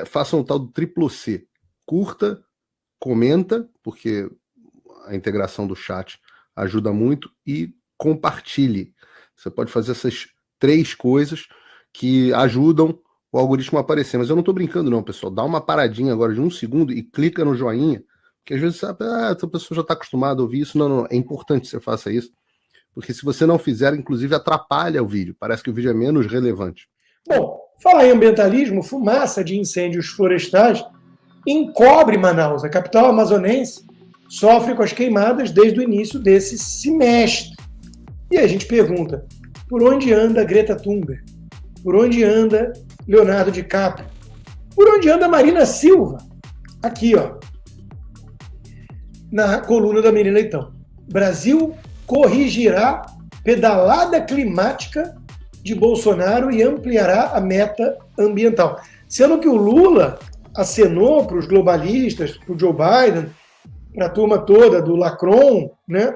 façam o tal do triplo C. Curta, comenta, porque a integração do chat ajuda muito, e compartilhe. Você pode fazer essas 3 coisas que ajudam o algoritmo a aparecer. Mas eu não estou brincando não, pessoal. Dá uma paradinha agora de 1 segundo e clica no joinha, porque às vezes sabe, essa pessoa já está acostumada a ouvir isso. Não, é importante que você faça isso, porque se você não fizer, inclusive atrapalha o vídeo. Parece que o vídeo é menos relevante. Bom, falar em ambientalismo, fumaça de incêndios florestais encobre Manaus. A capital amazonense sofre com as queimadas desde o início desse semestre. E a gente pergunta, por onde anda Greta Thunberg? Por onde anda Leonardo DiCaprio? Por onde anda Marina Silva? Aqui, ó, na coluna da Miri Leitão. Brasil corrigirá pedalada climática de Bolsonaro e ampliará a meta ambiental. Sendo que o Lula acenou para os globalistas, para o Joe Biden, para a turma toda do Lacron, né,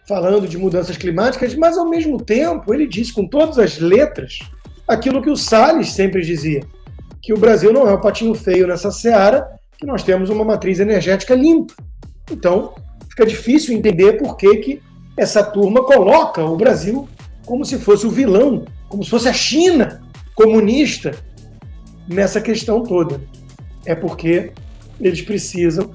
falando de mudanças climáticas, mas ao mesmo tempo ele disse com todas as letras aquilo que o Salles sempre dizia, que o Brasil não é o patinho feio nessa seara, que nós temos uma matriz energética limpa. Então, fica difícil entender por que essa turma coloca o Brasil como se fosse o vilão, como se fosse a China comunista nessa questão toda. É porque eles precisam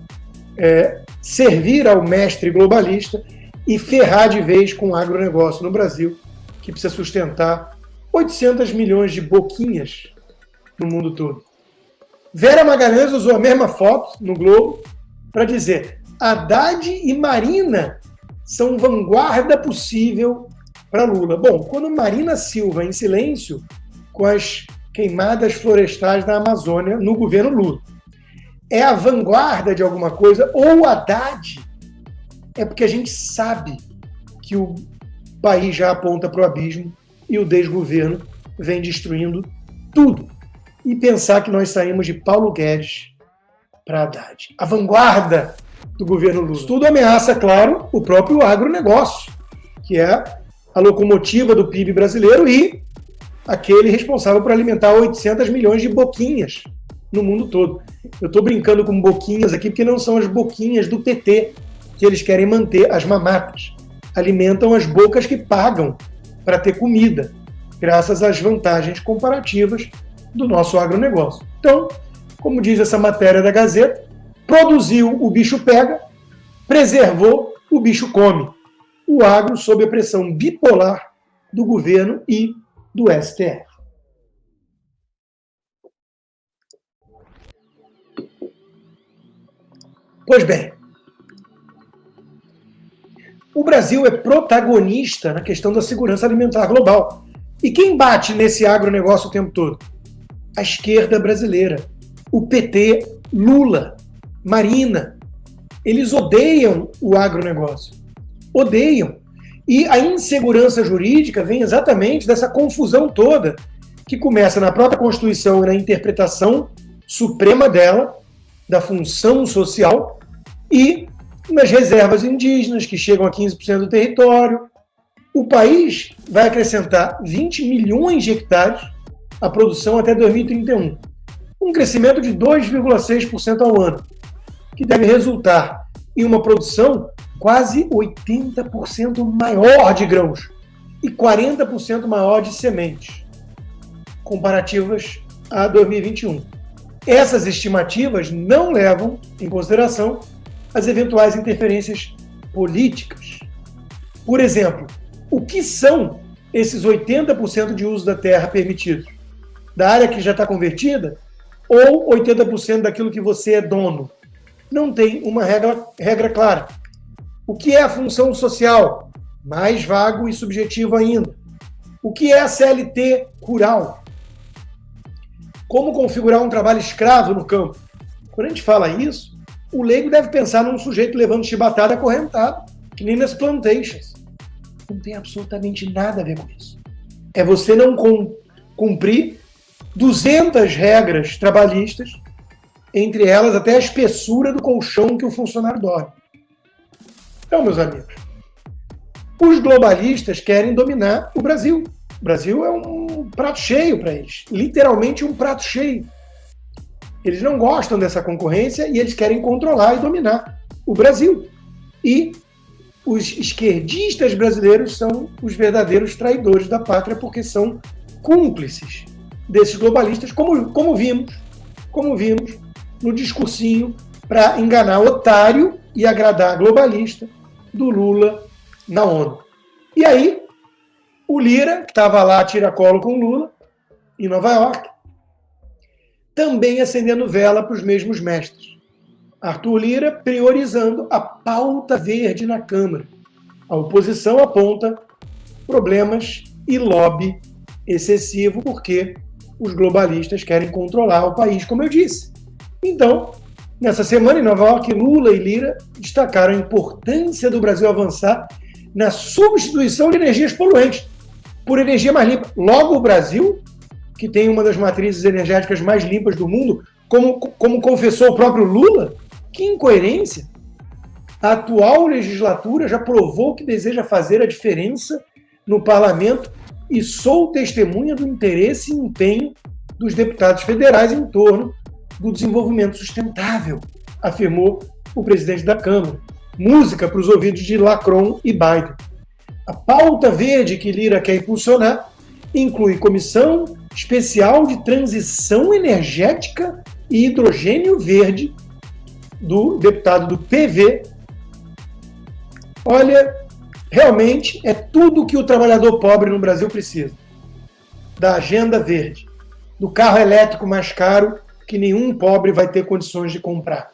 servir ao mestre globalista e ferrar de vez com o agronegócio no Brasil, que precisa sustentar 800 milhões de boquinhas no mundo todo. Vera Magalhães usou a mesma foto no Globo para dizer: Haddad e Marina são vanguarda possível para Lula. Bom, quando Marina Silva, em silêncio com as queimadas florestais da Amazônia no governo Lula, é a vanguarda de alguma coisa, ou o Haddad, é porque a gente sabe que o país já aponta para o abismo e o desgoverno vem destruindo tudo. E pensar que nós saímos de Paulo Guedes para Haddad, a vanguarda do governo Lula. Isso tudo ameaça, claro, o próprio agronegócio, que é a locomotiva do PIB brasileiro e aquele responsável por alimentar 800 milhões de boquinhas no mundo todo. Eu estou brincando com boquinhas aqui porque não são as boquinhas do PT que eles querem manter, as mamatas. Alimentam as bocas que pagam para ter comida, graças às vantagens comparativas do nosso agronegócio. Então, como diz essa matéria da Gazeta, produziu, o bicho pega, preservou, o bicho come. O agro sob a pressão bipolar do governo e do STF. Pois bem, o Brasil é protagonista na questão da segurança alimentar global. E quem bate nesse agronegócio o tempo todo? A esquerda brasileira, o PT, Lula, Marina. Eles odeiam o agronegócio. Odeiam. E a insegurança jurídica vem exatamente dessa confusão toda, que começa na própria Constituição e na interpretação suprema dela, da função social, e nas reservas indígenas, que chegam a 15% do território. O país vai acrescentar 20 milhões de hectares à produção até 2031. Um crescimento de 2,6% ao ano, que deve resultar em uma produção quase 80% maior de grãos e 40% maior de sementes, comparativas a 2021. Essas estimativas não levam em consideração as eventuais interferências políticas. Por exemplo, o que são esses 80% de uso da terra permitidos? Da área que já está convertida ou 80% daquilo que você é dono? Não tem uma regra clara. O que é a função social? Mais vago e subjetivo ainda. O que é a CLT rural? Como configurar um trabalho escravo no campo? Quando a gente fala isso, o leigo deve pensar num sujeito levando chibatada acorrentado, que nem nas plantations. Não tem absolutamente nada a ver com isso. É você não cumprir 200 regras trabalhistas, entre elas até a espessura do colchão que o funcionário dorme. Então, meus amigos, os globalistas querem dominar o Brasil. O Brasil é um prato cheio para eles, literalmente um prato cheio. Eles não gostam dessa concorrência e eles querem controlar e dominar o Brasil. E os esquerdistas brasileiros são os verdadeiros traidores da pátria, porque são cúmplices desses globalistas, como vimos no discursinho para enganar otário e agradar globalista do Lula na ONU. E aí, o Lira, que estava lá a tiracolo com o Lula, em Nova York, também acendendo vela para os mesmos mestres. Arthur Lira priorizando a pauta verde na Câmara. A oposição aponta problemas e lobby excessivo, porque os globalistas querem controlar o país, como eu disse. Então, nessa semana em Nova York, Lula e Lira destacaram a importância do Brasil avançar na substituição de energias poluentes por energia mais limpa. Logo, o Brasil, que tem uma das matrizes energéticas mais limpas do mundo, como confessou o próprio Lula, que incoerência! A atual legislatura já provou que deseja fazer a diferença no parlamento e sou testemunha do interesse e empenho dos deputados federais em torno do desenvolvimento sustentável, afirmou o presidente da Câmara. Música para os ouvidos de Macron e Biden. A pauta verde que Lira quer impulsionar inclui comissão especial de transição energética e hidrogênio verde do deputado do PV. Olha, realmente é tudo que o trabalhador pobre no Brasil precisa. Da agenda verde, do carro elétrico mais caro que nenhum pobre vai ter condições de comprar.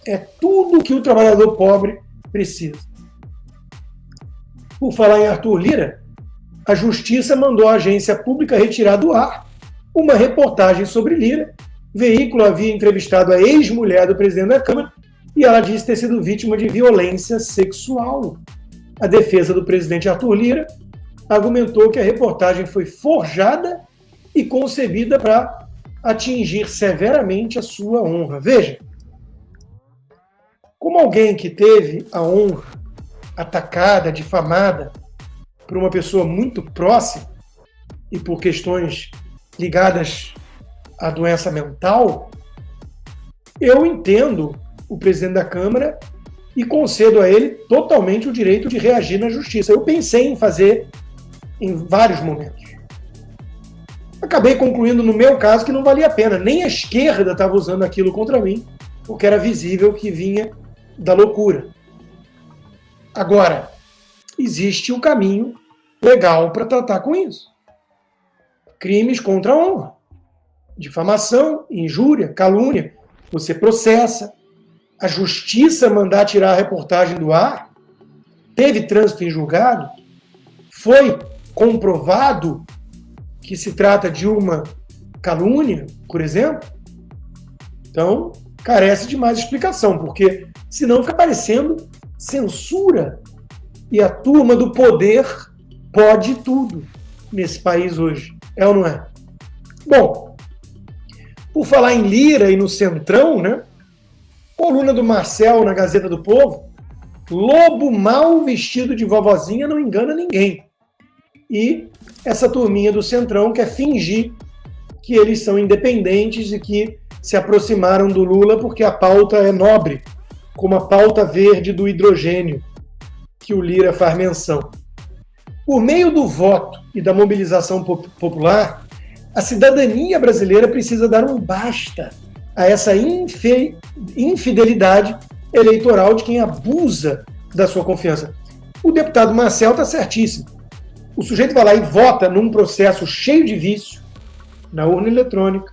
É tudo que o trabalhador pobre precisa. Por falar em Arthur Lira, a Justiça mandou a agência pública retirar do ar uma reportagem sobre Lira. O veículo havia entrevistado a ex-mulher do presidente da Câmara e ela disse ter sido vítima de violência sexual. A defesa do presidente Arthur Lira argumentou que a reportagem foi forjada e concebida para atingir severamente a sua honra. Veja, como alguém que teve a honra atacada, difamada por uma pessoa muito próxima e por questões ligadas à doença mental, eu entendo o presidente da Câmara e concedo a ele totalmente o direito de reagir na justiça. Eu pensei em fazer em vários momentos. Acabei concluindo, no meu caso, que não valia a pena. Nem a esquerda estava usando aquilo contra mim, porque era visível que vinha da loucura. Agora, existe um caminho legal para tratar com isso. Crimes contra a honra. Difamação, injúria, calúnia. Você processa. A justiça mandar tirar a reportagem do ar. Teve trânsito em julgado. Foi comprovado que se trata de uma calúnia, por exemplo. Então, carece de mais explicação, porque senão fica parecendo censura. E a turma do poder pode tudo nesse país hoje. É ou não é? Bom, por falar em Lira e no Centrão, né? Coluna do Marcel na Gazeta do Povo, lobo mal vestido de vovozinha não engana ninguém. E essa turminha do Centrão quer fingir que eles são independentes e que se aproximaram do Lula porque a pauta é nobre, como a pauta verde do hidrogênio, que o Lira faz menção. Por meio do voto e da mobilização popular, a cidadania brasileira precisa dar um basta a essa infidelidade eleitoral de quem abusa da sua confiança. O deputado Marcel está certíssimo. O sujeito vai lá e vota num processo cheio de vício, na urna eletrônica,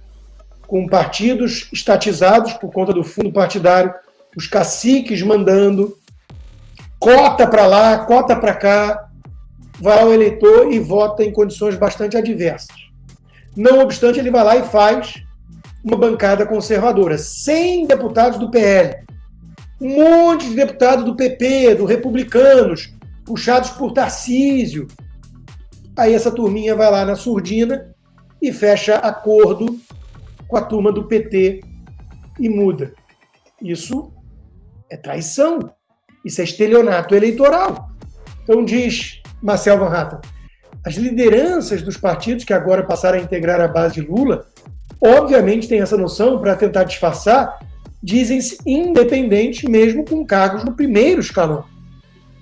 com partidos estatizados por conta do fundo partidário, os caciques mandando, cota para lá, cota para cá, vai ao eleitor e vota em condições bastante adversas. Não obstante, ele vai lá e faz uma bancada conservadora, 100 deputados do PL, um monte de deputados do PP, do Republicanos, puxados por Tarcísio. Aí essa turminha vai lá na surdina e fecha acordo com a turma do PT e muda. Isso é traição. Isso é estelionato eleitoral. Então diz Marcel Van Hatten, as lideranças dos partidos que agora passaram a integrar a base de Lula obviamente tem essa noção para tentar disfarçar, dizem-se independentes mesmo com cargos no primeiro escalão.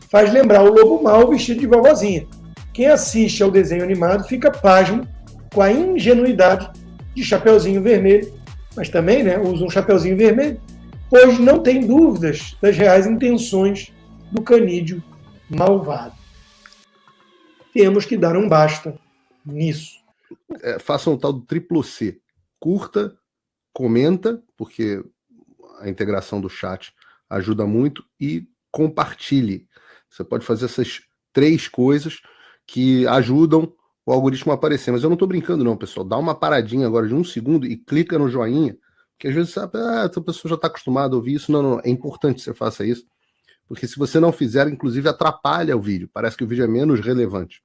Faz lembrar o lobo mau vestido de vovozinha. Quem assiste ao desenho animado fica pasmo com a ingenuidade de Chapeuzinho Vermelho, mas também usa um Chapeuzinho Vermelho, pois não tem dúvidas das reais intenções do canídeo malvado. Temos que dar um basta nisso. Façam o tal do triplo C. Curta, comenta, porque a integração do chat ajuda muito, e compartilhe. Você pode fazer essas 3 coisas que ajudam o algoritmo a aparecer. Mas eu não estou brincando não, pessoal. Dá uma paradinha agora de 1 segundo e clica no joinha, porque às vezes sabe, essa pessoa já está acostumada a ouvir isso. Não, é importante que você faça isso, porque se você não fizer, inclusive atrapalha o vídeo. Parece que o vídeo é menos relevante.